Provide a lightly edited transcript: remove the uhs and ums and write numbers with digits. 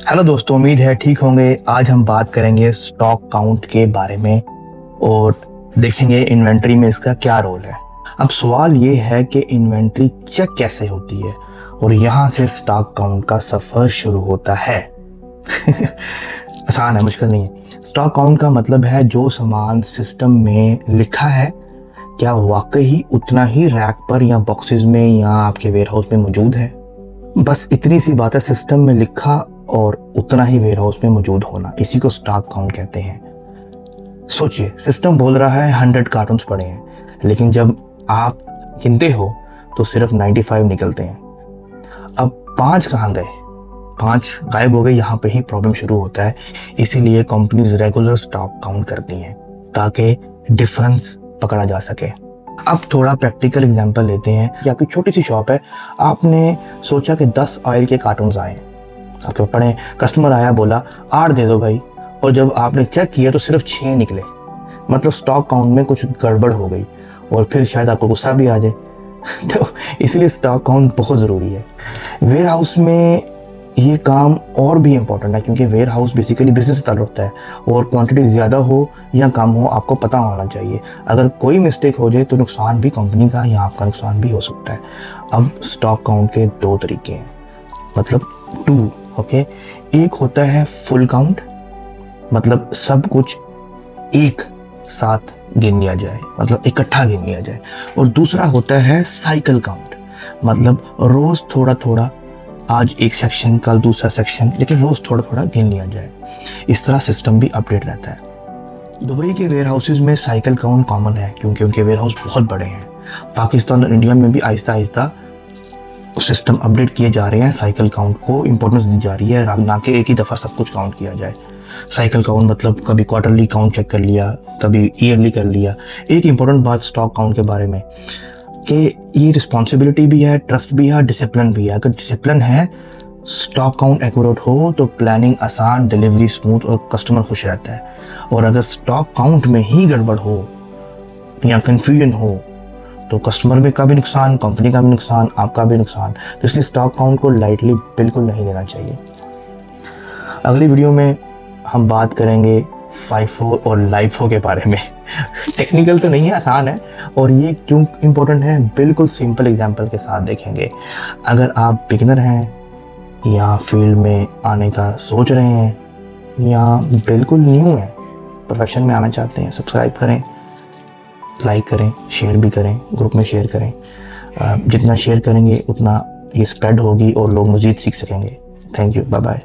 Hello दोस्तों, उम्मीद है ठीक होंगे। आज हम बात करेंगे स्टॉक काउंट के बारे में और देखेंगे इन्वेंट्री में इसका क्या रोल है। अब सवाल ये है कि इन्वेंट्री चेक कैसे होती है और यहाँ से स्टॉक काउंट का सफ़र शुरू होता है। आसान है, मुश्किल नहीं है। स्टॉक काउंट का मतलब है जो सामान सिस्टम में लिखा है क्या वाकई उतना ही रैक पर या बॉक्सेस में या आपके वेयरहाउस में मौजूद है। बस इतनी सी बात है, सिस्टम में लिखा और उतना ही वेयरहाउस में मौजूद होना, इसी को स्टॉक काउंट कहते हैं। सोचिए, सिस्टम बोल रहा है 100 कार्टून पड़े हैं, लेकिन जब आप गिनते हो तो सिर्फ 95 निकलते हैं। अब 5 कहाँ गए? 5 गायब हो गए। यहाँ पे ही प्रॉब्लम शुरू होता है। इसीलिए कंपनीज रेगुलर स्टॉक काउंट करती हैं ताकि डिफरेंस पकड़ा जा सके। अब थोड़ा प्रैक्टिकल एग्जांपल लेते हैं कि आपकी छोटी सी शॉप है। आपने सोचा कि 10 ऑयल के कार्टून आए, आपके पड़े, कस्टमर आया, बोला 8 दे दो भाई, और जब आपने चेक किया तो सिर्फ 6 निकले। मतलब स्टॉक काउंट में कुछ गड़बड़ हो गई और फिर शायद आपको गुस्सा भी आ जाए। तो इसलिए स्टॉक काउंट बहुत ज़रूरी है। वेयर हाउस में ये काम और भी इम्पोर्टेंट है क्योंकि वेयर हाउस बेसिकली बिजनेस से ताल्लुक़ रखता है और क्वांटिटी ज़्यादा हो या कम हो आपको पता होना चाहिए। अगर कोई मिस्टेक हो जाए तो नुकसान भी कंपनी का या आपका नुकसान भी हो सकता है। अब स्टॉक काउंट के 2 तरीके हैं, मतलब 2। ओके, एक होता है फुल काउंट, मतलब सब कुछ एक साथ गिन लिया जाए, मतलब इकट्ठा गिन लिया जाए। और दूसरा होता है साइकिल काउंट, मतलब रोज थोड़ा थोड़ा, आज एक सेक्शन कल दूसरा सेक्शन, लेकिन रोज थोड़ा थोड़ा गिन लिया जाए। इस तरह सिस्टम भी अपडेट रहता है। दुबई के वेयर हाउसेज में साइकिल काउंट कॉमन है क्योंकि उनके वेयर हाउस बहुत बड़े हैं। पाकिस्तान और इंडिया में भी आहिस्ता आहिस्ता सिस्टम अपडेट किए जा रहे हैं। साइकिल काउंट को इम्पोर्टेंस दी जा रही है, ना कि एक ही दफ़ा सब कुछ काउंट किया जाए। साइकिल काउंट मतलब कभी क्वार्टरली काउंट चेक कर लिया, कभी ईयरली कर लिया। एक इम्पॉर्टेंट बात स्टॉक काउंट के बारे में कि ये रिस्पॉन्सिबिलिटी भी है, ट्रस्ट भी है, डिसिप्लिन भी है। अगर डिसिप्लिन है, स्टॉक काउंट एक्यूरेट हो तो प्लानिंग आसान, डिलीवरी स्मूथ और कस्टमर खुश रहता है। और अगर स्टॉक काउंट में ही गड़बड़ हो या कन्फ्यूजन हो तो कस्टमर का भी नुकसान, कंपनी का भी नुकसान, आपका भी नुकसान। तो इसलिए स्टॉक काउंट को लाइटली बिल्कुल नहीं लेना चाहिए। अगली वीडियो में हम बात करेंगे FIFO और LIFO के बारे में। टेक्निकल तो नहीं है, आसान है, और ये क्यों इम्पोर्टेंट है बिल्कुल सिंपल एग्जांपल के साथ देखेंगे। अगर आप बिगिनर हैं या फील्ड में आने का सोच रहे हैं या बिल्कुल न्यू हैं, प्रोफेशन में आना चाहते हैं, सब्सक्राइब करें, लाइक करें, शेयर भी करें, ग्रुप में शेयर करें। जितना शेयर करेंगे उतना ये स्प्रेड होगी और लोग मज़ीद सीख सकेंगे। Thank you, bye bye.